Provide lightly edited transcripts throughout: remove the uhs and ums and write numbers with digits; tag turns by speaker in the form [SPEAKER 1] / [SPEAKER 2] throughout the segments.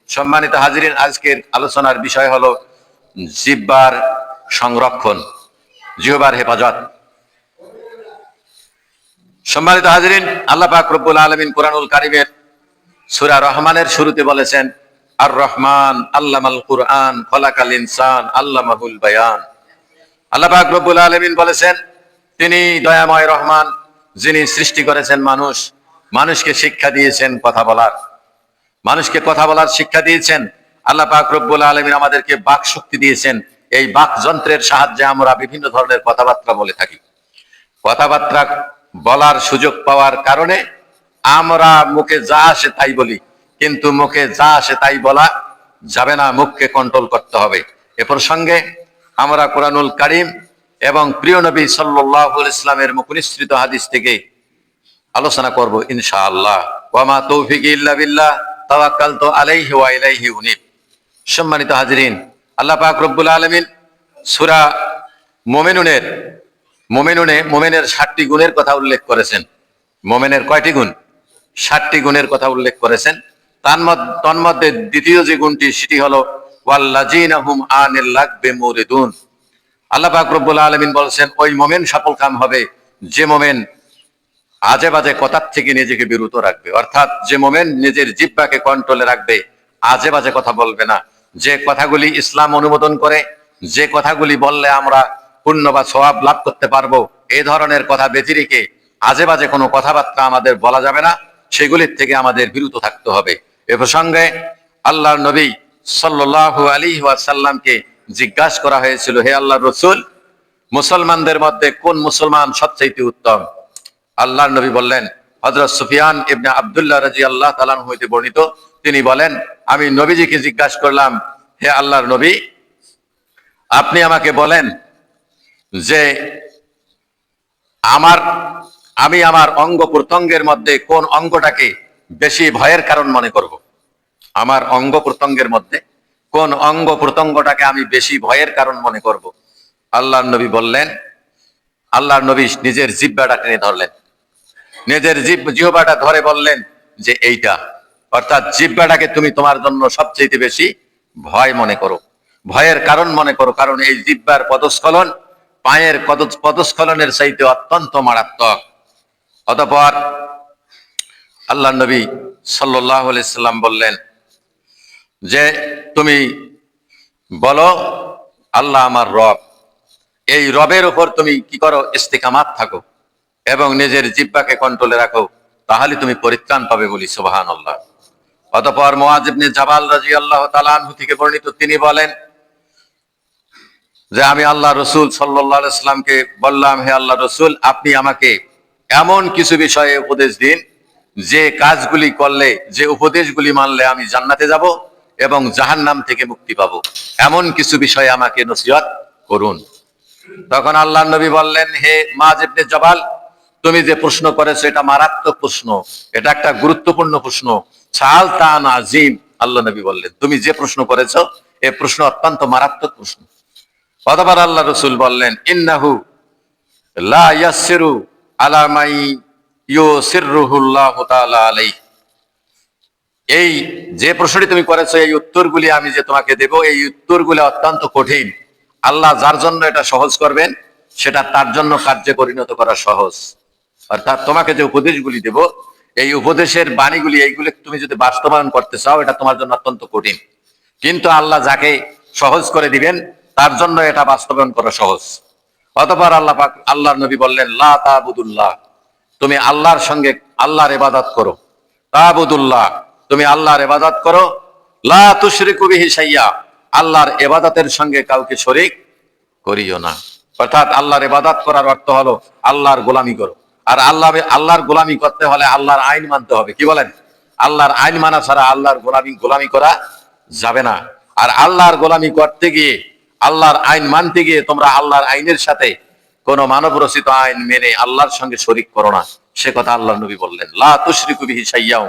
[SPEAKER 1] সম্মানিত হাজিরিন, আজকের আলোচনার বিষয় হলো জিহ্বার সংরক্ষণ, জিহ্বার হেফাজত। সম্মানিত হাজিরিন, আল্লাহ পাক রব্বুল আলামিন কুরআনুল কারীমের সূরা রহমানের শুরুতে বলেছেন, আর রহমান আল্লামাল কুরআন খলাকাল ইনসান আল্লামাহুল বায়ান। আল্লাহ পাক রব্বুল আলামিন বলেছেন, তিনি দয়াময় রহমান, যিনি সৃষ্টি করেছেন মানুষকে শিক্ষা দিয়েছেন কথা বলার, মানুষকে কথা বলার শিক্ষা দিয়েছেন। আল্লাহ পাক রব্বুল আলামিন আমাদেরকে বাক শক্তি দিয়েছেন। এই বাক যন্ত্রের সাহায্যে আমরা বিভিন্ন ধরনের কথাবার্তা বলে থাকি। কথাবার্তা বলার সুযোগ পাওয়ার কারণে আমরা মুখে যা আসে তাই বলি, কিন্তু মুখে যা আসে তাই বলা যাবে না, মুখকে কন্ট্রোল করতে হবে। এ প্রসঙ্গে আমরা কুরআনুল কারীম এবং প্রিয় নবী সাল্লাল্লাহু আলাইহি ইসলামের মুখনিসৃত হাদিস থেকে আলোচনা করব ইনশাআল্লাহ। ওয়া মা তৌফিকি ইল্লা বিল্লাহ তাওয়াক্কালতু আলাইহি ওয়া ইলাইহি উনীব। সম্মানিত হাজিরিন, আল্লাহ পাক রব্বুল আলামিন সূরা মুমিনুনের 7টি গুণের কথা উল্লেখ করেছেন। মুমিনের কয়টি গুণ? 7টি গুণের কথা উল্লেখ করেছেন। তন্মধ্যে দ্বিতীয় যে গুণটি, সেটি হলো ওয়াল্লাযীনা হুম আনিল লাগবি মুরিদুন। আল্লাহ পাক রব্বুল আলামিন বলেছেন, ওই মুমিন সফলকাম হবে যে মুমিন আজে বাজে কথার থেকে নিজেকে বিরত রাখবে। অর্থাৎ যে মুমিন নিজের জিহ্বাকে কন্ট্রোলে রাখবে, আজে বাজে কথা বলবে না। যে কথাগুলি ইসলাম অনুমোদন করে, যে কথাগুলি বললে আমরা পুণ্য বা সওয়াব লাভ করতে পারবো, এই ধরনের কথা ব্যতি রেখে আজে বাজে কোনো কথাবার্তা আমাদের বলা যাবে না, সেগুলির থেকে আমাদের বিরত থাকতে হবে। এ প্রসঙ্গে আল্লাহর নবী সাল্লাল্লাহু আলাইহি ওয়াসাল্লামকে জিজ্ঞাসা করা হয়েছিল, হে আল্লাহর রাসূল, মুসলমানদের মধ্যে কোন মুসলমান সবচেয়ে উত্তম? আল্লাহর নবী বললেন, হযরত সুফিয়ান ইবনে আব্দুল্লাহ রাদিয়াল্লাহু তাআলা আনহু হইতে বর্ণিত, তিনি বলেন, আমি নবীজিকে জিজ্ঞাসা করলাম, হে আল্লাহর নবী, আপনি আমাকে বলেন যে আমি আমার অঙ্গ প্রত্যঙ্গের মধ্যে কোন অঙ্গটাকে বেশি ভয়ের কারণ মনে করব? আমার অঙ্গ প্রত্যঙ্গের মধ্যে কোন অঙ্গ প্রত্যঙ্গটাকে আমি বেশি ভয়ের কারণ মনে করব? আল্লাহর নবী বললেন, আল্লাহর নবী নিজের জিহ্বাটা টেনে ধরলেন, নিজের জিহ্বাটা ধরে বললেন যে এইটা, অর্থাৎ জিহ্বাটাকে তুমি তোমার জন্য সবচেয়ে বেশি ভয় মনে করো, ভয়ের কারণ মনে করো, কারণ এই জিহ্বার পদস্খলন পায়ের পদস্খলনের চাইতে অত্যন্ত মারাত্মক। অতঃপর আল্লাহর নবী সাল্লাল্লাহু আলাইহি সাল্লাম বললেন যে তুমি বলো, আল্লাহ আমার রব, এই রবের উপর তুমি কি করো? ইস্তিকামাত থাকো এবং নিজের জিহ্বাকে কন্ট্রোলে রাখো, তাহলে তুমি পরিত্রাণ পাবে বলি সুবহানাল্লাহ। অতঃপর মুআয ইবনে জাবাল রাদিয়াল্লাহু তাআলা আনহু থেকে বর্ণিত, তিনি বলেন যে আমি আল্লাহ রাসূল সাল্লাল্লাহু আলাইহি সাল্লামকে বললাম, হে আল্লাহ রাসূল, আপনি আমাকে এমন কিছু বিষয়ে উপদেশ দিন যে কাজগুলি করলে, যে উপদেশগুলি মানলে আমি জান্নাতে যাব এবং জাহান্নাম থেকে মুক্তি পাবো, এমন কিছু বিষয়ে আমাকে নসিহত করুন। তখন আল্লাহর নবী বললেন, হে মুআয ইবনে জাবাল, তুমি যে প্রশ্ন করেছো এটা মারাত্মক প্রশ্ন, এটা একটা গুরুত্বপূর্ণ প্রশ্ন। সাআলতা আন আযীম। আল্লাহ নবী বললেন, তুমি যে প্রশ্ন করেছো এই প্রশ্ন অত্যন্ত মারাত্মক প্রশ্ন। অতঃপর আল্লাহ রাসূল বললেন, ইন্নাহু লা ইয়াসসিরু আলা মাই ইউসিররুহুল্লাহু তাআলা আলাইহি। এই যে প্রশ্নটি তুমি করেছো, এই উত্তরগুলি আমি যে তোমাকে দেব, এই উত্তরগুলি অত্যন্ত কঠিন। আল্লাহ যার জন্য এটা সহজ করবেন, সেটা তার জন্য কার্যে পরিণত করা সহজ। অর্থাৎ তোমাকে যে উপদেশগুলি দেব, এই উপদেশের বাণীগুলি, এইগুলি তুমি যদি বাস্তবায়ন করতে চাও, এটা তোমার জন্য অত্যন্ত কঠিন, কিন্তু আল্লাহ যাকে সহজ করে দিবেন তার জন্য এটা বাস্তবায়ন করা সহজ। অতঃপর আল্লাহর নবী বললেন, লা তা'বুদুল্লাহ, তুমি আল্লাহর সঙ্গে আল্লাহর ইবাদত করো। তা'বুদুল্লাহ, তুমি আল্লাহর ইবাদত করো। লা তুশরিকু বিহি শাইয়্যা, আল্লাহর ইবাদতের সঙ্গে কাউকে শরীক করিও না। অর্থাৎ আল্লাহর ইবাদত করার অর্থ হলো আল্লাহর গোলামি করো। আর আল্লাহর গোলামি করতে হলে আল্লাহর আইন মানতে হবে। কি বলেন? আল্লাহর আইন মানা ছাড়া আল্লাহর গোলামি করা যাবে না। আর আল্লাহর গোলামি করতে গিয়ে, আল্লাহর আইন মানতে গিয়ে তোমরা আল্লাহর আইনের সাথে কোন মানব রচিত আইন মেনে আল্লাহর সঙ্গে শরীক করো না, সে কথা আল্লাহর নবী বললেন, লা তুশরিকু বিহি শাইয়্যা।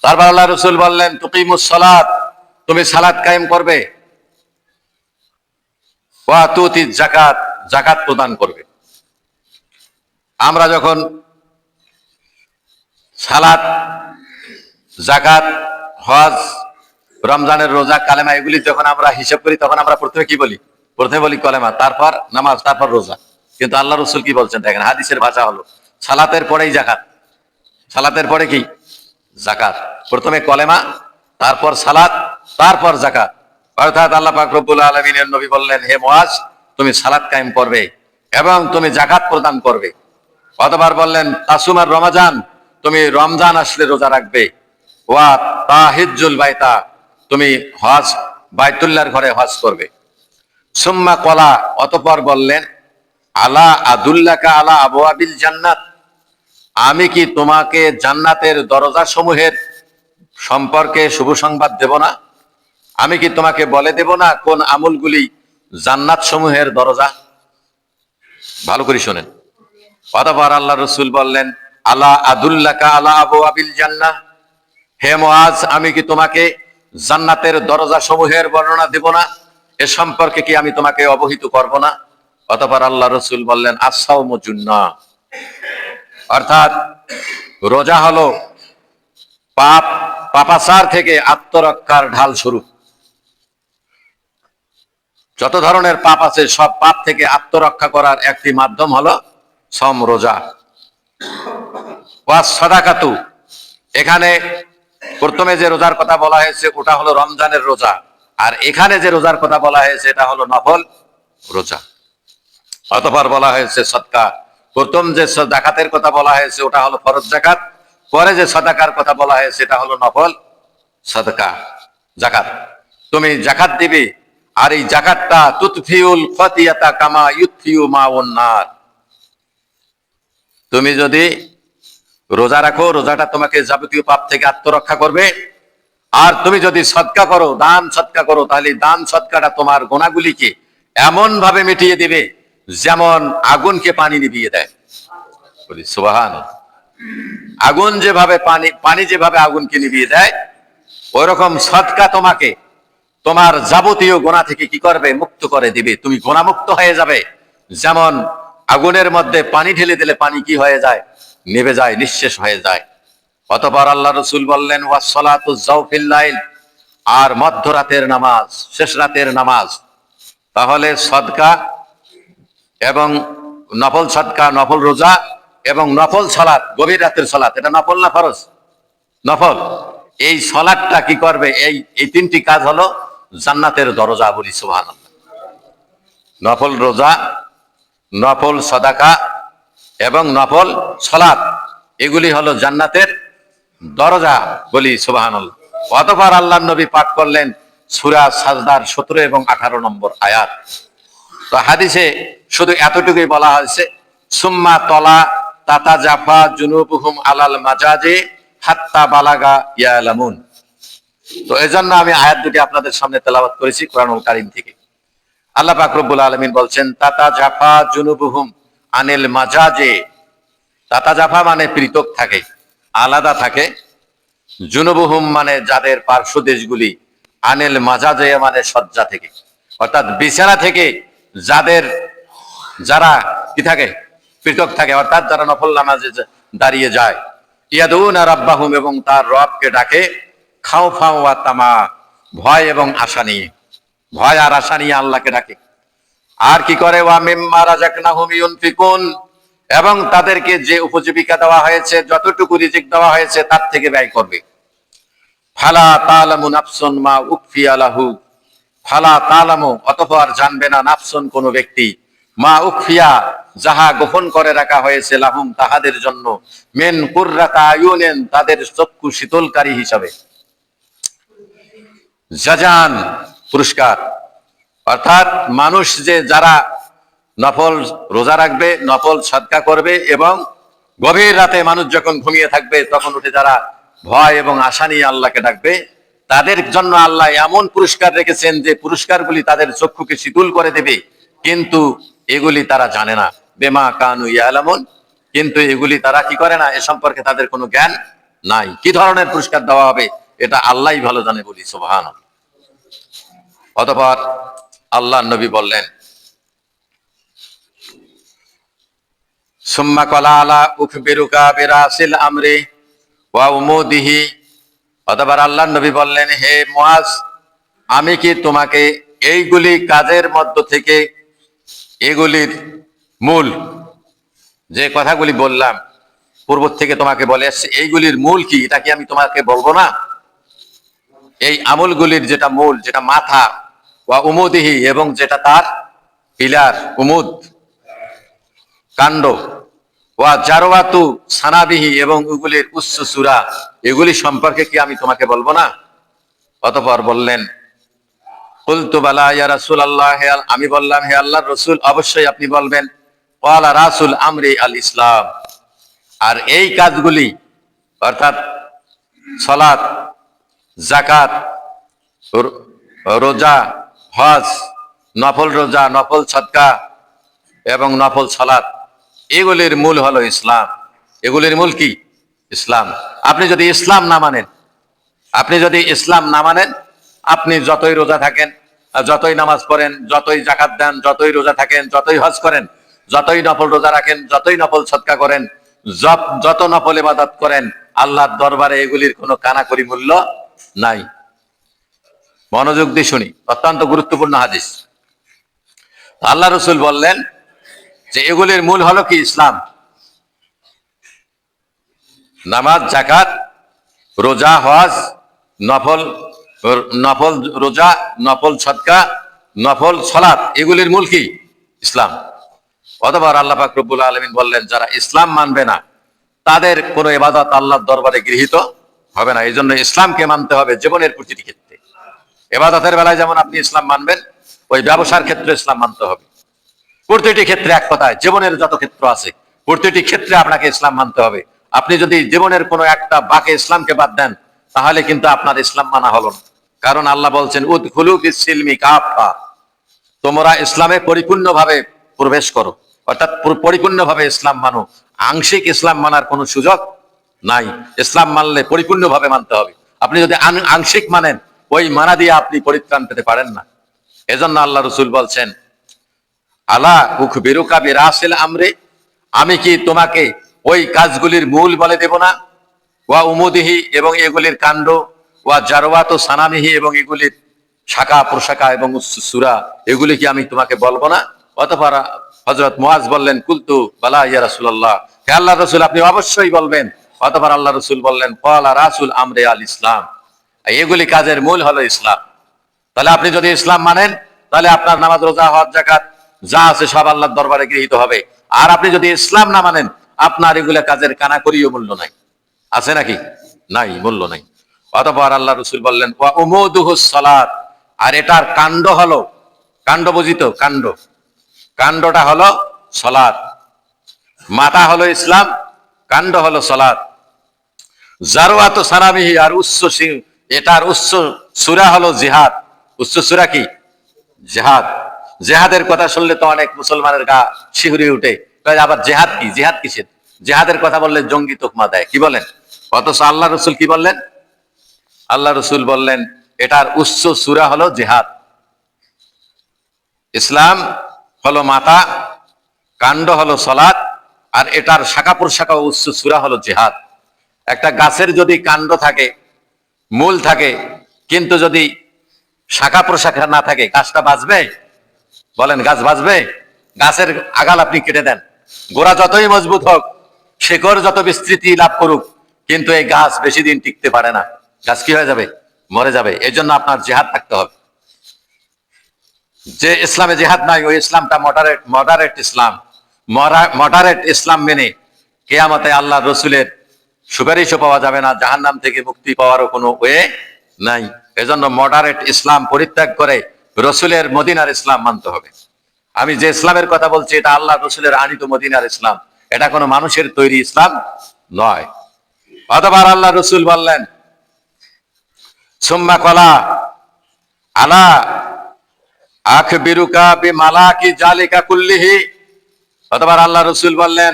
[SPEAKER 1] তারপর আল্লাহ রাসূল বললেন, তুকিমুস সালাত, তুমি সালাত কায়েম করবে। ওয়া তুতিজ যাকাত, যাকাত প্রদান করবে। আমরা যখন সালাত, যাকাত, হজ, রমজানের রোজা, কালেমা, এগুলি যখন আমরা হিসাব করি তখন আমরা প্রথমে কি বলি? প্রথমে বলি কলেমা, তারপর নামাজ, তারপর রোজা। কিন্তু আল্লাহ রসুল কি বলছেন দেখেন, হাদিসের ভাষা হলো সালাতের পরেই জাকাত। সালাতের পরে কি? জাকাত। প্রথমে কলেমা, তারপর সালাত, তারপর জাকাত। অর্থাৎ আল্লাহ পাক রব্বুল আলামিনের নবী বললেন, হে মুআজ, তুমি সালাত কায়েম করবে এবং তুমি জাকাত প্রদান করবে। অতঃপর বললেন, তাসুমার রমাজান, তুমি রমজান আসলে রোজা রাখবে। ওয়া তাহিজ্জুল বাইতা, তুমি হজ, বাইতুল্লাহর ঘরে হজ করবে। সুম্মা কলা, অতঃপর বললেন, আলা আদুল্লাকা আলা আবওয়াবিল জান্নাত, আমি কি তোমাকে জান্নাতের দরজা সমূহের সম্পর্কে শুভ সংবাদ দেব না? আমি কি তোমাকে বলে দেব না কোন আমলগুলি জান্নাত সমূহের দরজা? ভালো করে শোনেন। অতঃপর আল্লাহ রসুল বললেন, আলা আদুল্লাকা আলা আবওয়াবিল জান্নাহ, হে মুআজ, আমি কি তোমাকে জান্নাতের দরজা সমূহের বর্ণনা দেব না? এ সম্পর্কে কি আমি তোমাকে অবহিত করব না? অতঃপর আল্লাহ রসুল বললেন, আস-সাওমু জুন্নাহ, অর্থাৎ রোজা হলো পাপাচার থেকে আত্মরক্ষার ঢাল স্বরূপ। যত ধরনের পাপ আছে সব পাপ থেকে আত্মরক্ষা করার একটি মাধ্যম হলো সম, রোজা। ওয়াস সাদাকাতু, এখানে প্রথমে যে রোজার কথা বলা হয়েছে ওটা হলো রমজানের রোজা, আর এখানে যে রোজার কথা বলা হয়েছে এটা হলো নফল রোজা। অতঃপর বলা হয়েছে সদকা। প্রথম যে জাকাতের কথা বলা হয়েছে ওটা হলো ফরজ জাকাত, পরে যে সাদাকার কথা বলা হয়েছে এটা হলো নফল সাদকা, জাকাত। তুমি জাকাত দিবে, আর এই জাকাতটা তুতফিউল খাতিয়াতা কামা ইউতফিউ মাউন নার। তুমি যদি রোজা রাখো, রোজাটা তোমাকে যাবতীয় পাপ থেকে আত্মরক্ষা করবে। আর তুমি যদি সদকা করো, দান সদকা করো, তাহলে দান সদকাটা তোমার গুনাহগুলিকে এমন ভাবে মিটিয়ে দিবে যেমন আগুনকে পানি নিভিয়ে দেয়। বলি সুবহানাল্লাহ। আগুন যেভাবে পানি যেভাবে আগুনকে নিভিয়ে দেয়, ওইরকম সদকা তোমাকে তোমার যাবতীয় গোনা থেকে কি করবে? মুক্ত করে দিবে। তুমি গোনামুক্ত হয়ে যাবে। যেমন আগুনের মধ্যে পানি ঢেলে দিলে পানি কি হয়ে যায়? নিভে যায়, নিঃশেষ হয়ে যায়। অতঃপর আল্লাহ রসুল বললেন, ওয়াসসালাতু জাওফিল লাইল, আর মধ্যরাতের নামাজ, শেষ রাতের নামাজ। তাহলে সদকা এবং নফল সদকা, নফল রোজা এবং নফল সালাত, গভীর রাতের সালাত, এটা নফল না ফরজ? নফল। এই সালাতটা কি করবে? এই তিনটি কাজ হলো জান্নাতের দরজা। বলি সুবহানাল্লাহ। নফল রোজা, নফল সাদাকা এবং নফল সালাত, এগুলি হলো জান্নাতের দরজা। বলি সুবহানাল্লাহ। অতঃপর আল্লাহর নবী পাঠ করলেন সূরা সাজদার 17 এবং 18 নম্বর আয়াত। তো হাদিসে শুধু এতটুকুই বলা হয়েছে, সুম্মা তলা তাতাজাফা জুনুবুহুম আলাল মাজাজি হাত্তা বালাগা ইয়ালামুন। তো এজন্য আমি আয়াত দুটি আপনাদের সামনে তেলাওয়াত করেছি কোরআনুল কারীম থেকে। আল্লাহ পাক রব্বুল আলামিন বলছেন, তাতাজাফা জুনুবুহুম আনিল মাজাজি। তাতাজাফা মানে পৃথক থাকে, আলাদা থাকে। জুনুবুহুম মানে যাদের পার্শ্ব দেশগুলি, আনিল মাজাজে মানে শয্যা থেকে, অর্থাৎ বিছানা থেকে যারা কি থাকে? পৃথক থাকে, অর্থাৎ যারা নফল নামাজে দাঁড়িয়ে যায়। ইয়াদুনা রাব্বাহুম, এবং তার রবকে ডাকে, খাওফা ওয়া তামা, ভয় এবং আশা নিয়ে। ভয় আর আশা নিয়ে আল্লাহকে ডাকে। আর কি করে? ওয়া মিম্মা রাযাকনাহুম ইউনফিকুন, এবং তাদেরকে যে উপজীবিকা দেওয়া হয়েছে, যতটুকু রিজিক দেওয়া হয়েছে তার থেকে ব্যয় করবে। ফালা তালামু নাফসুন মা উখফিয়া লাহু, ফালা তালামু, অতঃপর জানবে না, নাফসুন কোন ব্যক্তি, মা উখফিয়া, যাহা গোপন করে রাখা হয়েছে, লাহুম তাহাদের জন্য, মিন কুররাতা আয়ুনিন, তাদের চক্ষু শীতলকারী হিসাবে, জাজান, পুরস্কার। অর্থাৎ মানুষ যে যারা নফল রোজা রাখবে, নফল সাদকা করবে, এবং গভীর রাতে মানুষ যখন ঘুমিয়ে থাকবে তখন উঠে যারা ভয় এবং আশা নিয়ে আল্লাহকে ডাকবে, তাদের জন্য আল্লাহ এমন পুরস্কার রেখেছেন যে পুরস্কারগুলি তাদের চক্ষুকে শীতল করে দেবে। কিন্তু এগুলি তারা জানে না। বেমা কানু ইয়ালামুন, কিন্তু এগুলি তারা কি করে না, এ সম্পর্কে তাদের কোনো জ্ঞান নাই। কি ধরনের পুরস্কার দেওয়া হবে এটা আল্লাহই ভালো জানে। বলি সুবহানাল্লাহ। অতঃপর আল্লাহ নবী বললেন, সুম্মা ক্বালা আলা উখবিরুকা বিরাসিল আমরি ওয়া উমুদিহি অতঃপর আল্লাহর নবী বললেন, হে মুআজ, আমি কি তোমাকে এইগুলি কাজের মধ্য থেকে এগুলির মূল, যে কথাগুলি বললাম পূর্ব থেকে তোমাকে বলে আসছে, এইগুলির মূল কি, এটা কি আমি তোমাকে বলবো না? এই আমলগুলির যেটা মূল, যেটা মাথা, ওয়া উমুদিহি, এবং যেটা তার পিলার, উমুদ কাণ্ড, ওয়া জারওয়াতু সানাবিহি, এবং ওগুলির উচ্চ চূড়া, এগুলি সম্পর্কে কি আমি তোমাকে বলবো না? অতঃপর বললেন, কুলতু বালা ইয়া রাসূলুল্লাহ, আমি বললাম, হে আল্লাহর রাসূল, অবশ্যই আপনি বলবেন। ক্বালা রাসূল আমরি আল ইসলাম, আর এই কাজগুলি অর্থাৎ সালাত, যাকাত, রোজা, হজ, নফল রোজা, নফল সাদকা এবং নফল সালাত, এগুলির মূল হলো ইসলাম। এগুলির মূল কি? ইসলাম। আপনি যদি ইসলাম না মানেন, আপনি যতই রোজা থাকেন, যতই নামাজ পড়েন, যতই যাকাত দেন, যতই রোজা থাকেন, যতই হজ করেন, যতই নফল রোজা রাখেন, যতই নফল সাদকা করেন, যত নফল ইবাদত করেন, আল্লাহর দরবারে এগুলির কোনো কানাকড়ি মূল্য নাই। মনোযোগ দিয়ে শুনি, অত্যন্ত গুরুত্বপূর্ণ হাদিস। আল্লাহ রসুল বললেন যে এগুলির মূল হলো কি? ইসলাম। নামাজ, যাকাত, রোজা, হজ, নফল নফল রোজা, নফল সাদকা, নফল সালাত, এগুলির মূল কি? ইসলাম। অতঃপর আল্লাহ পাক রব্বুল আলামিন বললেন, যারা ইসলাম মানবে না তাদের কোনো ইবাদত আল্লাহর দরবারে গৃহীত হবে না। এই জন্য ইসলামকে মানতে হবে জীবনের প্রতিটি ক্ষেত্রে। ইবাদতের বেলায় যেমন আপনি ইসলাম মানবেন, ওই ব্যবসার ক্ষেত্রে ইসলাম মানতে হবে। প্রতিটি ক্ষেত্রে, এক কথায় জীবনের যত ক্ষেত্র আছে প্রতিটি ক্ষেত্রে আপনাকে ইসলাম মানতে হবে। আপনি যদি জীবনের কোনো একটা বাকে ইসলামকে বাদ দেন, তাহলে কিন্তু আপনার ইসলাম মানা হলো না। কারণ আল্লাহ বলছেন, উদখুলু ফিস-সিলমি কাফা, তোমরা ইসলামে পরিপূর্ণভাবে প্রবেশ করো, অর্থাৎ পরিপূর্ণভাবে ইসলাম মানো। আংশিক ইসলাম মানার কোনো সুযোগ নাই। ইসলাম মানলে পরিপূর্ণভাবে মানতে হবে। আপনি যদি আংশিক মানেন, ওই মানা দিয়ে আপনি পরিত্রাণ পেতে পারেন না। এজন্য আল্লাহ রসুল বলছেন, আলা উখবিরুকা বিরাসিল আমরি, আমি কি তোমাকে ওই কাজগুলির মূল বলে দেব না? ওয়া উমুদিহি, এবং এগুলির কাণ্ড, ওয়া জারওয়াত ও সানামিহি, এবং এগুলির শাখা প্রশাখা এবং সূরা, এগুলি কি আমি তোমাকে বলবো না? অতঃপর হযরত মুআজ বললেন, কুলতু বালা ইয়া রাসূলুল্লাহ, হে আল্লাহর রাসূল, আপনি অবশ্যই বলবেন। অতঃপর আল্লাহ রাসূল বললেন, ক্বালা রাসূল আমরি আল ইসলাম, এগুলি কাজের মূল হলো ইসলাম। তাহলে আপনি যদি ইসলাম মানেন, তাহলে আপনার নামাজ, রোজা, হজ, যাকাত যা আছে সব আল্লাহর দরবারে গৃহীত হবে। আর আপনি যদি ইসলাম না মানেন, আপনার এগুলা কাজের কানাকড়িও মূল্য নাই। আছে নাকি? নাই, মূল্য নাই। অতঃপর আল্লাহ রসুল বললেন, ওয়া উমুদুহুস সালাত, আর এটার কাণ্ড হলো, কাণ্ড বুঝিত, কাণ্ড, কাণ্ডটা হলো সালাত। মাথা হলো ইসলাম, কাণ্ড হলো সালাত। জারওয়াত সানামিহি, আর এটার উচ্চ সূরা হলো জিহাদ। উচ্চ সূরা কি? জিহাদ। জেহাদের কথা শুনলে তো অনেক মুসলমানের গা শিহরে উঠে, আবার জেহাদ কি? জেহাদ কিসের? জেহাদের কথা বললে জঙ্গি তোকমা দেয়, কি বলেন? অথচ আল্লাহ রসুল কি বললেন? আল্লাহ রসুল বললেন, এটার উচ্চ সূরা হলো জিহাদ। ইসলাম হলো মাথা, কাণ্ড হলো সালাত, আর এটার শাখা প্রশাখা উচ্চ সূরা হলো জিহাদ। একটা গাছের যদি কাণ্ড থাকে, মূল থাকে, কিন্তু যদি শাখা প্রশাখা না থাকে, গাছটা বাঁচবে? বলেন, গাছ বাঁচবে? গাছের আগাল আপনি কেটে দেন, গোড়া যতই মজবুত হোক, শেকড় যত বিস্তৃতি লাভ করুক, কিন্তু এই গাছ বেশি দিন টিকতে পারে না। গাছ কি হয়ে যাবে? মরে যাবে। এই জন্য আপনার জিহাদ থাকতে হবে। যে ইসলামে জিহাদ নাই, ওই ইসলামটা মডারেট ইসলাম। মডারেট ইসলাম মেনে কিয়ামতে আল্লাহ রসুলের সুপারিশও পাওয়া যাবে না, জাহান্নাম থেকে মুক্তি পাওয়ারও কোনো ওয়ে নাই। এজন্য মডারেট ইসলাম পরিত্যাগ করে রসুলের মদিনার ইসলাম মানতে হবে। আমি যে ইসলামের কথা বলছি, এটা আল্লাহ রসুলের আনিত মদিনার ইসলাম, এটা কোনো মানুষের তৈরি ইসলাম নয়। অতঃপর আল্লাহ রসুল বললেন, সুম্মা কলা আলা আখবিরুকা বিমালাকি জালিকা কুল্লিহি। অতঃপর আল্লাহ রসুল বললেন,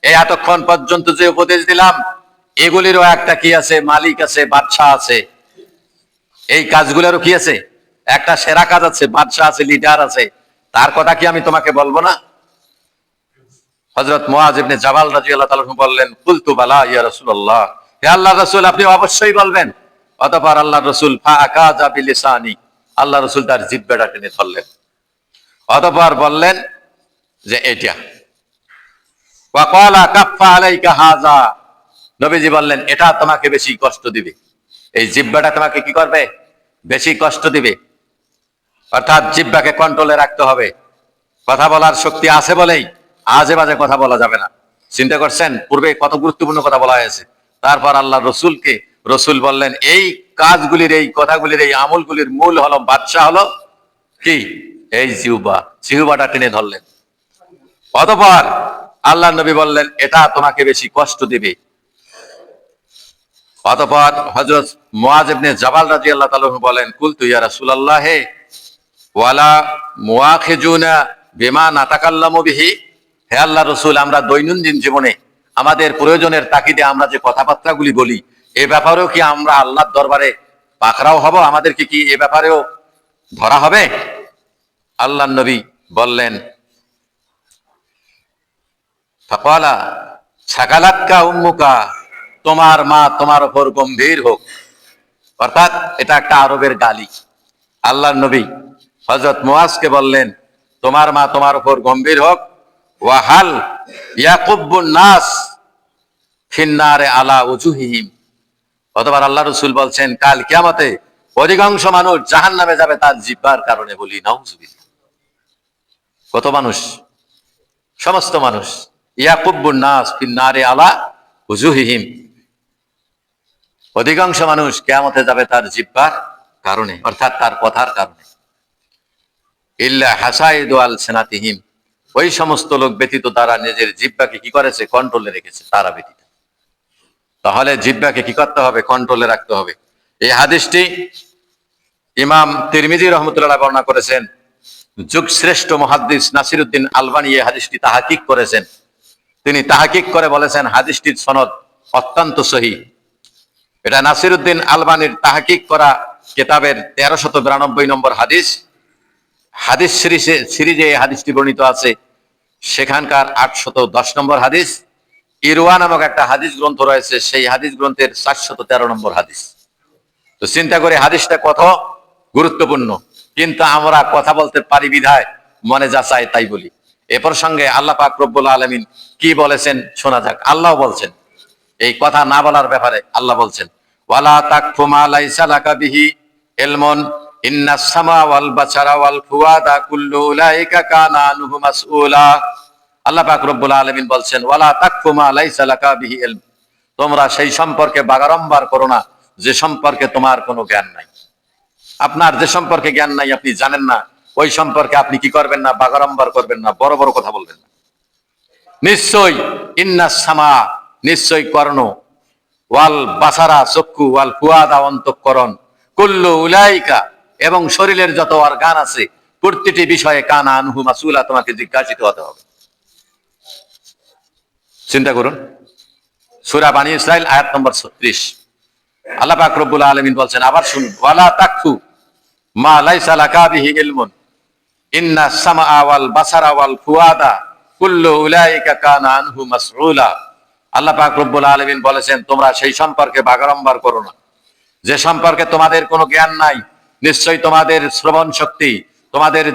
[SPEAKER 1] এই এতক্ষণ পর্যন্ত যে উপদেশ দিলাম, এগুলিরও একটা কি আছে? মালিক আছে, বাদশাহ আছে। এই কাজগুলোরও কি আছে? একটা সেরা কাজ আছে, বাদশাহ আছে, লিডার আছে। তার কথা কি আমি তোমাকে বলবো না? হযরত মুআজ ইবনে জাবাল রাদিয়াল্লাহু তাআলা বললেন, কুলতু বালা ইয়া রাসূলুল্লাহ, হে আল্লাহর রাসূল, আপনি অবশ্যই বলবেন। অতঃপর আল্লাহ রসুল ফাআকাযা বিলিসানি, আল্লাহ রসুল তার জিহ্বাটা টেনে ধরলেন, অতঃপর বললেন যে এটা। ওয়া ক্বালা কাফফা আলাইকা হাযা, নবীজি বললেন এটা তোমাকে বেশি কষ্ট দিবে, এই জিহ্বাটা তোমাকে কি করবে, বেশি কষ্ট দিবে। অর্থাৎ জিহ্বাকে কন্ট্রোলে রাখতে হবে। কথা বলার শক্তি আছে বলেই আজে বাজে কথা বলা যাবে না। চিন্তা করছেন পূর্বে কত গুরুত্বপূর্ণ কথা বলা হয়েছে, তারপর আল্লাহ রসুলকে রসুল বললেন এই কাজগুলির, এই কথাগুলির, এই আমলগুলির মূল হলো, বাদশা হলো কি, এই জিহ্বা, জিহ্বাটা টেনে ধরলেন। অতঃপর আল্লাহ নবী বললেন এটা তোমাকে বেশি কষ্ট দিবে। অতঃপর হযরত মুআয ইবনে জাবাল রাদিয়াল্লাহু তাআলা বলেন কুলতু ইয়া রাসূলুল্লাহ ওয়ালা মুআখিজুনা বিমা নাতাকাল্লামু বিহি, হে আল্লাহর রাসূল আমরা দৈনন্দিন জীবনে আমাদের প্রয়োজনের তাগিদে আমরা যে কথাবার্তাগুলি বলি এ ব্যাপারেও কি আমরা আল্লাহর দরবারে পাকড়াও হব, আমাদেরকে কি এ ব্যাপারেও ধরা হবে? আল্লাহর নবী বললেন ফাকালা সাকালাতকা উম্মুকা, তোমার মা তোমার উপর গম্ভীর হোক। অর্থাৎ এটা একটা আরবের গালি। আল্লাহর নবী হযরত মুআজকে বললেন তোমার মা তোমার উপর গম্ভীর হোক। ওয়াহাল ইয়াকুব্বুন নাস ফিন্নারে আলা উজুহিহিম, অতঃপর আল্লাহ রাসূল বলছেন কাল কিয়ামতে অধিকাংশ মানুষ জাহান্নামে যাবে তার জিহ্বার কারণে। বলি নাউজুবিল্লাহ। কত মানুষ? সমস্ত মানুষ। ইয়াকুব্বুন নাস ফিন্নারে আলা উজুহিহিম, অধিকাংশ মানুষ কিয়ামতে যাবে তার জিহ্বার কারণে, অর্থাৎ তার কথার কারণে। ইল্লা হাসাইদু আলসিনাতিহিম, ওই সমস্ত লোক ব্যতীত তারা নিজের জিহ্বাকে কি করেছে, কন্ট্রোলে রেখেছে, তারা ব্যতীত। তাহলে জিহ্বাকে কি করতে হবে, কন্ট্রোলে রাখতে হবে। এই হাদিসটি ইমাম তিরমিজি রাহমাতুল্লাহ বর্ণনা করেছেন। যুগশ্রেষ্ঠ মুহাদ্দিস নাসিরউদ্দিন আলবানী এই হাদিসটি তাহকিক করেছেন। তিনি তাহকিক করে বলেছেন হাদিসটির সনদ অত্যন্ত সহিহ। এটা নাসিরউদ্দিন আলবানীর তাহকিক করা কিতাবের 1392 নম্বর হাদিস। হাদিস সিরিজে এই হাদিসটি বর্ণিত আছে, সেখানকার 810 নম্বর হাদিস। ইরওয়া নামক একটা হাদিস গ্রন্থ রয়েছে, সেই হাদিস গ্রন্থের 413 নম্বর হাদিস। তো চিন্তা করে হাদিসটা কত গুরুত্বপূর্ণ, কিন্তু আমরা কথা বলতে পারি বিধায় মনে যা চায় তাই বলি। এ প্রসঙ্গে আল্লাহ পাক রব্বুল আলামিন কি বলেছেন শোনা যাক। আল্লাহ বলছেন এই কথা না বলার ব্যাপারে, আল্লাহ বলছেন ওয়ালা তাকফু মা লাইসা লাকা বিহি ইলমুন ইন্নাস সামা ওয়াল বাসারা ওয়াল ফুয়াদা কুল্লু উলাইকা কানা আনহু মাসউলা। আল্লাহ পাক রব্বুল আলামিন বলছেন ওয়ালা তাকফু মা লাইসা লাকা বিহি ইলম, তোমরা সেই সম্পর্কে বাগাড়ম্বর করো না যে সম্পর্কে তোমার কোনো জ্ঞান নাই। আপনার যে সম্পর্কে জ্ঞান নাই, আপনি জানেন না, ওই সম্পর্কে আপনি কি করবেন না, বাগাড়ম্বর করবেন না, বড় বড় কথা বলবেন না। নিশ্চয় ইন্নাস সামা, নিশ্চয় কর্ণ, ওয়াল বাসারা চক্ষু, ওয়াল ফুয়াদা অন্তঃকরণ, কুল্লু উলাইকা এবং শরীরের যত অর্গান আছে প্রতিটি বিষয়ে কানা আনহু মাসউলা, তোমাকে জিজ্ঞাসিত হতে হবে। চিন্তা করুন সূরা বানী ইসরাইল আয়াত নম্বর 36। আল্লাহ পাক রব্বুল আলামিন বলছেন, আবার শুনুন, ওয়ালা তাকফু মা লাইসা লাকা বিহি ইলমুন ইন্নাস সামা ওয়াল বাসারা ওয়াল ফুয়াদা কুল্লু উলাইকা কানা আনহু মাসউলা। আল্লাহ পাক রব্বুল আলামিন বলেছেন তোমরা সেই সম্পর্কে বাগাড়ম্বর করো না যে সম্পর্কে তোমাদের কোনো জ্ঞান নাই। নিশ্চয়ই তোমাদের শ্রবণ শক্তি, তোমাদের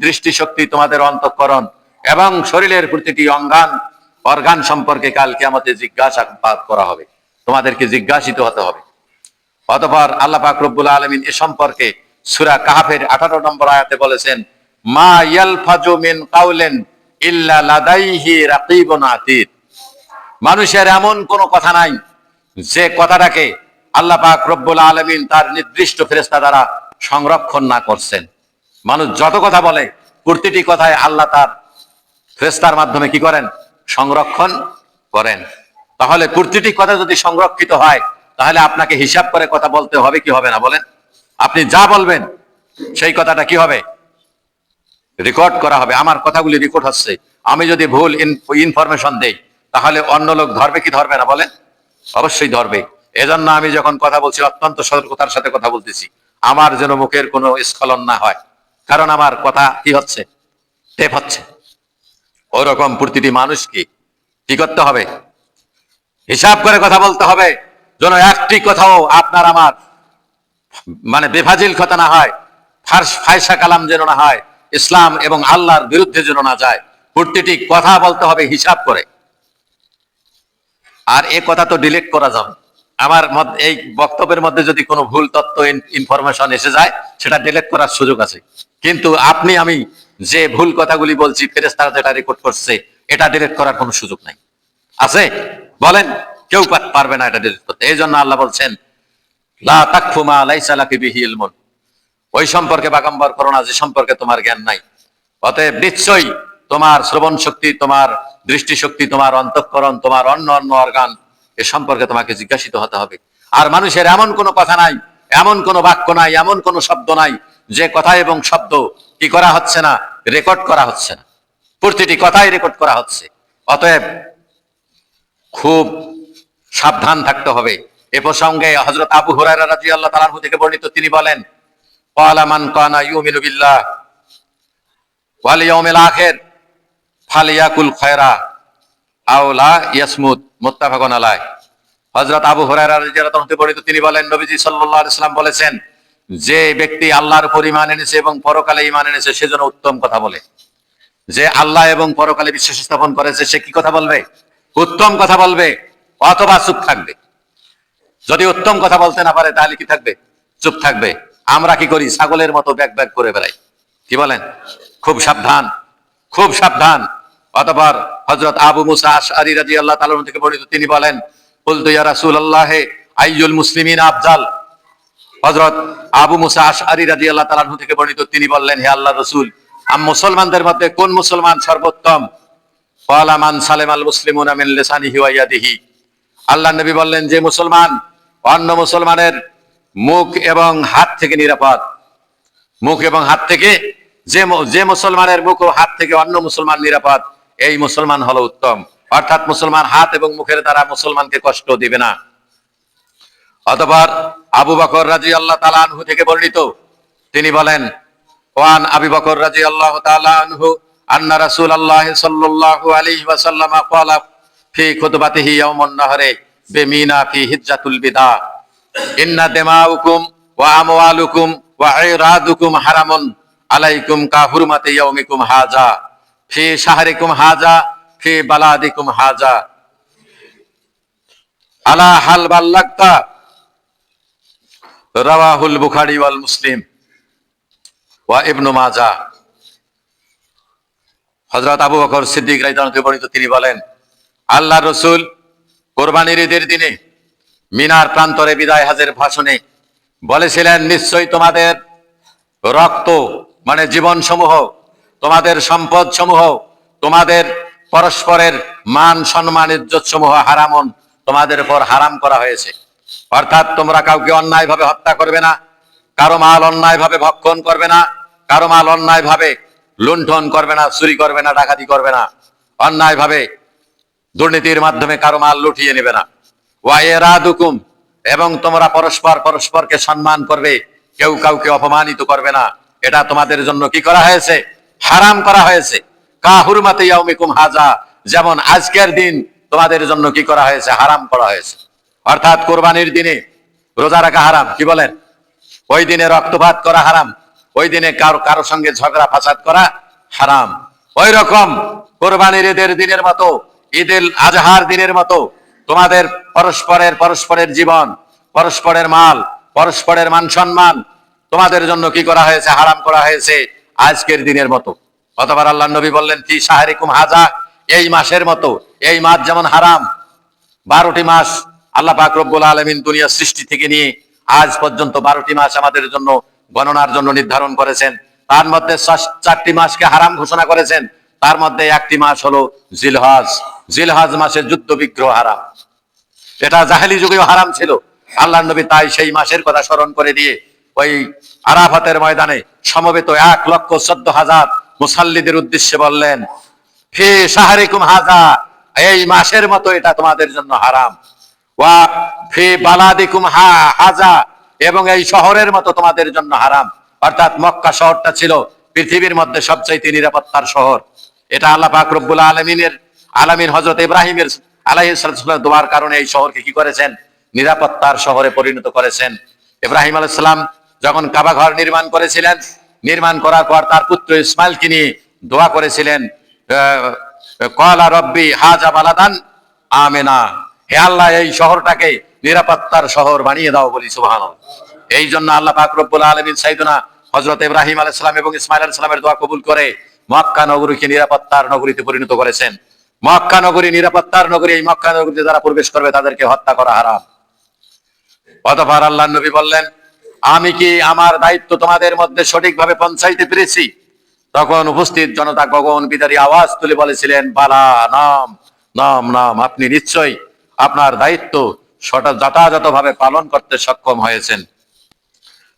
[SPEAKER 1] দৃষ্টি শক্তি, তোমাদের অন্তঃকরণ এবং শরীরের প্রতিটি অর্গান সম্পর্কে কাল কিয়ামতে জিজ্ঞাসাবাদ করা হবে, তোমাদেরকে জিজ্ঞাসিত হতে হবে। অতঃপর আল্লাহ পাক রব্বুল আলামিন এ সম্পর্কে সূরা কাহফের 18 নম্বর আয়াতে বলেছেন মা ইয়ালফাজু মিন কাউলিন ইল্লা লাদাইহি রাকিবুন আতীদ, মানুষের এমন কোন কথা নাই যে কথাটাকে আল্লাহ পাক রব্বুল আলামিন তার নির্দিষ্ট ফেরেশতা দ্বারা সংরক্ষণ না করছেন। মানুষ যত কথা বলে প্রতিটি কথায় আল্লাহ তার ফেরেশতার মাধ্যমে কি করেন, সংরক্ষণ করেন। তাহলে প্রতিটি কথা যদি সংরক্ষিত হয় তাহলে আপনাকে হিসাব করে কথা বলতে হবে কি হবে না বলেন? আপনি যা বলবেন সেই কথাটা কি হবে, রেকর্ড করা হবে। আমার কথাগুলি রেকর্ড হচ্ছে, আমি যদি ভুল ইনফরমেশন দেই তাহলে অন্য লোক ধরবে কি ধরবে না বলেন? অবশ্যই ধরবে। এজন্য আমি যখন কথা বলছি অত্যন্ত সতর্কতার সাথে কথা বলতেছি, আমার যেন মুখের কোনো স্খলন না হয়, কারণ আমার কথা কি হচ্ছে, টেপ হচ্ছে। ওরকম প্রতিটি মানুষকে কি করতে হবে, হিসাব করে কথা বলতে হবে, যেন একটি কথাও আপনার আমার মানে বেফাজিল কথা না হয়, ফায়সা কালাম যেন না হয়, ইসলাম এবং আল্লাহর বিরুদ্ধে যেন না যায়। প্রতিটি কথা বলতে হবে হিসাব করে। আর এ কথা তো ডিলিট করা যাবে। আমার এই বক্তব্যের মধ্যে যদি কোনো ভুল তথ্য ইনফরমেশন এসে যায়, সেটা ডিলিট করার সুযোগ আছে। কিন্তু আপনি আমি যে ভুল কথাগুলি বলছি, ফেরেশতারা যেটা রেকর্ড করছে, এটা ডিলিট করার কোনো সুযোগ নাই। আছে? বলেন, কেউ পারবে না এটা ডিলিট করতে। এই জন্য আল্লাহ বলছেন, লা তাকফু মা লাইসা লাকি বিহি ইলমুন, ওই সম্পর্কে বাগাম্বার করো না যে সম্পর্কে তোমার জ্ঞান নাই। অতএব নিশ্চয়ই তোমার শ্রবণ শক্তি, তোমার দৃষ্টি শক্তি, তোমার অন্তঃকরণ, তোমার অন্য অন্য অর্গান, এ সম্পর্কে তোমাকে জিজ্ঞাসিত হতে হবে। আর মানুষের এমন কোনো কথা নাই, এমন কোনো বাক্য নাই, এমন কোনো শব্দ নাই যে কথা এবং শব্দ কি করা হচ্ছে না, রেকর্ড করা হচ্ছে না। প্রতিটি কথাই রেকর্ড করা হচ্ছে। অতএব খুব সাবধান থাকতে হবে। এ প্রসঙ্গে হযরত আবু হুরায়রা রাদিয়াল্লাহু তাআলা আনহু থেকে বর্ণিত, তিনি বলেন, ক্বালা মান কানা ইউমিনু বিল্লাহ ওয়াল ইয়াউমিল আখির ফালিয়াকুল খায়রা আও লা ইয়াসমুত, মুত্তাফাকুন আলাইহ। হযরত আবু হুরায়রা রাদিয়াল্লাহু তাআলা বর্ণিত, তিনি বলেন, নবীজি সাল্লাল্লাহু আলাইহি ওয়াসাল্লাম বলেছেন, যে ব্যক্তি আল্লাহর উপর ঈমান এনেছে এবং পরকালে ঈমান এনেছে, সেজন্য উত্তম কথা বলে। যে আল্লাহ এবং পরকালে বিশ্বাস স্থাপন করেছে, সে কি কথা বলবে? উত্তম কথা বলবে, অথবা চুপ থাকবে। যদি উত্তম কথা বলতে না পারে, তাহলে কি থাকবে? চুপ থাকবে। আমরা কি করি? ছাগলের মতো ব্যাগ ব্যাগ করে বেড়াই। কি বলেন? খুব সাবধান, খুব সাবধান। অতঃপর হযরত আবু মুসা আশআরী রাদিয়াল্লাহু তাআলা থেকে বর্ণিত, তিনি বলেন, কুলতু ইয়া রাসূলুল্লাহ আইয়ুল মুসলিমিনা আফজাল। হযরত আবু মুসা আশআরী রাদিয়াল্লাহু তাআলা থেকে বর্ণিত, তিনি বললেন, হে আল্লাহর রাসূল, মুসলমানদের মধ্যে কোন মুসলমান সর্বোত্তম? ক্বালা মান সালামাল মুসলিমুনা মিন লিসানিহি ওয়া ইয়াদিহি। আল্লাহর নবী বললেন, যে মুসলমান অন্য মুসলমানের মুখ এবং হাত থেকে নিরাপদ। মুখ এবং হাত থেকে, যে মুসলমানের মুখ ও হাত থেকে অন্য মুসলমান নিরাপদ, এই মুসলমান হলো উত্তম। অর্থাৎ মুসলমান হাত এবং মুখের দ্বারা মুসলমানকে কষ্ট দিবে না। অতঃপর আবু বকর রাদিয়াল্লাহু তাআলা আনহু থেকে বর্ণিত, তিনি বলেন, ওয়ান আবি বকর রাদিয়াল্লাহু তাআলা আনহু আন্না রাসূলুল্লাহ সাল্লাল্লাহু আলাইহি ওয়াসাল্লাম ক্বালা ফি খুতবাতিহি ইয়াউমুন নাহরি বিমিনা ফি হিজ্জাতুল বিদা, ইন্না দিমাউকুম ওয়া আমওয়ালুকুম ওয়া ইরাদুকুম হারামুন আলাইকুম কা হুরমাতি ইয়াউমিকুম হাযা ফি শাহরিকুম হাযা ফি বালাদিকুম হাযা, আলা হাল বাল্লাগতা। রাওয়াহুল বুখারী ওয়াল মুসলিম ওয়া ইবনু মাজাহ। হযরত আবু বকর সিদ্দিক রাদিয়াল্লাহু আনহু বর্ণিত, তিনি বলেন, আল্লাহর রাসূল কুরবানির ঈদের দিনে মিনার প্রান্তরে বিদায় হজের ভাষণে বলেছিলেন, নিশ্চয়ই তোমাদের রক্ত মানে জীবন সমূহ, তোমাদের সম্পদ সমূহ, তোমাদের পরস্পরের মান সম্মান ইজ্জত সমূহ হারামন, তোমাদের উপর হারাম করা হয়েছে। অর্থাৎ তোমরা কাউকে অন্যায় ভাবে হত্যা করবে না, কারো মাল অন্যায় ভাবে ভক্ষণ করবে না, কারো মাল অন্যায় ভাবে লুণ্ঠন করবে না, চুরি করবে না, ডাকাতি করবে না, অন্যায় ভাবে দুর্নীতির মাধ্যমে কারো মাল লুটিয়ে নেবে না। ওয়া ইরাদুকুম, এবং তোমরা পরস্পর পরস্পরকে সম্মান করবে, কেউ কাউকে অপমানিত করবে না। এটা তোমাদের জন্য কি করা হয়েছে? হারাম করা হয়েছে। কা হুরমাতি ইয়াউমিকুম হাযা, যেমন আজকের দিন তোমাদের জন্য কি করা হয়েছে? হারাম করা হয়েছে। অর্থাৎ কোরবানির দিনে রোজা রাখা হারাম। কি বলেন? ওই দিনে রক্তপাত করা হারাম, ওই দিনে কারো সঙ্গে ঝগড়া ফাসাদ করা হারাম। ওই রকম কোরবানির ঈদের দিনের মতো, ঈদুল আজহার দিনের মতো তোমাদের পরস্পরের জীবন, পরস্পরের মাল, পরস্পরের মান সম্মান তোমাদের জন্য কি করা হয়েছে? হারাম করা হয়েছে আজকের দিনের মতো। অতঃপর আল্লাহর নবী বললেন, ফি শাহরিকুম হাযা, এই মাসের মতো। এই মাস যেমন হারাম, 12টি মাস আল্লাহ পাক রব্বুল আলামিন দুনিয়া সৃষ্টি থেকে নিয়ে আজ পর্যন্ত 12টি মাস আমাদের জন্য গণনার জন্য নির্ধারণ করেছেন। তার মধ্যে 4টি মাসকে হারাম ঘোষণা করেছেন। তার মধ্যে একটি মাস হলো জিলহজ। জিলহজ মাসে যুদ্ধ বিগ্রহ হারাম। এটা জাহেলি যুগেও হারাম ছিল। আল্লাহর নবী তাই সেই মাসের কথা স্মরণ করে দিয়ে ওই আরাফাতের ময়দানে সমবেত 1,14,000 মুসাল্লিদের উদ্দেশ্যে বললেন, ফি শাহরিকুম হাযা, এই মাসের মতো এটা তোমাদের জন্য হারাম। ওয়া ফি বালাদিকুম হাযা, এবং এই শহরের মতো তোমাদের জন্য হারাম। অর্থাৎ মক্কা শহরটা ছিল পৃথিবীর মধ্যে সবচাইতে নিরাপত্তার শহর। এটা আল্লাহ পাক রব্বুল আলামিন হযরত ইব্রাহিমের আলাইহিস সালাম দোয়ার কারণে এই শহরকে কি করেছেন? নিরাপত্তার শহরে পরিণত করেছেন। ইব্রাহিম আলাইহিস সালাম যখন কাবা ঘর নির্মাণ করেছিলেন, নির্মাণ করার পর তার পুত্র ইসমাইলকে নিয়ে দোয়া করেছিলেন, ক্বালা রব্বি হাযা বালাদান আমিনা, হে আল্লাহ এই শহরটাকে নিরাপত্তার শহর বানিয়ে দাও, বলি সুবহানাল্লাহ। এই জন্য আল্লাহ পাক রব্বুল আলামিন সাইয়েদনা হযরত ইব্রাহিম আলাইহিস সালাম এবং ইসমাইল আলাইহিস সালামের দোয়া কবুল করে মক্কা নগরীকে নিরাপত্তার নগরীতে পরিণত করেছেন। মক্কা নগরী নিরাপত্তার নগরী, এই মক্কা নগরীতে যারা প্রবেশ করবে তাদেরকে হত্যা করা হারাম। অতঃপর আল্লাহর নবী বললেন, আমি কি আমার দায়িত্ব তোমাদের মধ্যে সঠিকভাবে পৌঁছাইতে পেরেছি? তখন উপস্থিত জনতা গগন বিদারী আওয়াজ তুলে বলেছিলেন, বালা, নাম নাম নাম, আপনি নিশ্চয়ই আপনার দায়িত্ব যথাযথভাবে পালন করতে সক্ষম হয়েছেন।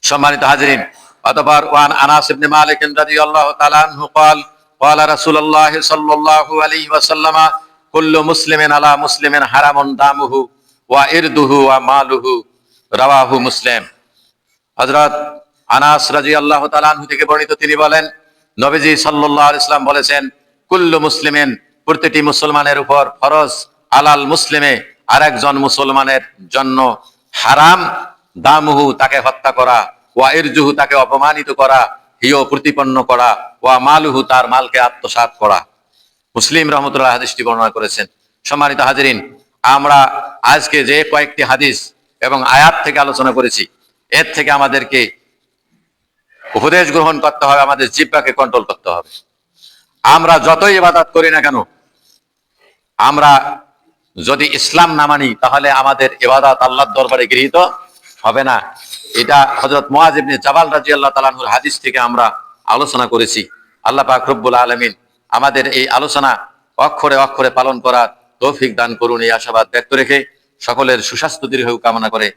[SPEAKER 1] সম্মানিত হাজিরিন, অতঃপর ওয়ান আনাস ইবনে মালিক রাদিয়াল্লাহু তাআলা আনহু قال قال رسول الله صلى الله عليه وسلم كل مسلم على مسلم حرام دمه وعرضه وماله রাওয়াহু মুসলিম। হযরত আনাস রাদিয়াল্লাহু তাআলা আনহু থেকে বর্ণিত, তিনি বলেন, নবীজি সাল্লাল্লাহু আলাইহি ওয়াসাল্লাম বলেছেন, কুল্লু মুসলিমিন, প্রতিটি মুসলমানের উপর ফরজ, আলাল মুসলিমে, আরেকজন মুসলমানের জন্য হারাম, দামুহু, তাকে হত্যা করা, ওয়া ইরজুহু, তাকে অপমানিত করা, হিয়, প্রতিপন্ন করা, ওয়া মালুহু, তার মালকে আত্মসাৎ করা। মুসলিম রহমতুল্লাহ হাদিসটি বর্ণনা করেছেন। সম্মানিত হাজিরিন, আমরা আজকে যে কয়েকটি হাদিস এবং আয়াত থেকে আলোচনা করেছি, এর থেকে আমাদেরকে উপদেশ গ্রহণ করতে হবে, আমাদের জিহ্বাকে কন্ট্রোল করতে হবে। আমরা যতই ইবাদত করি না কেন, আমরা যদি ইসলাম না মানি তাহলে আমাদের ইবাদত আল্লাহর দরবারে গৃহীত হবে না। এটা হযরত মুআয ইবনে জাবাল রাদিয়াল্লাহু তাআলা আনহুর হাদিস থেকে আমরা আলোচনা করেছি। আল্লাহ পাক রব্বুল আলামিন আমাদের এই আলোচনা অক্ষরে অক্ষরে পালন করার তৌফিক দান করুন, এই আশাবাদ ব্যক্ত রেখে সকলের সুস্বাস্থ্য দীর্ঘায়ু কামনা করে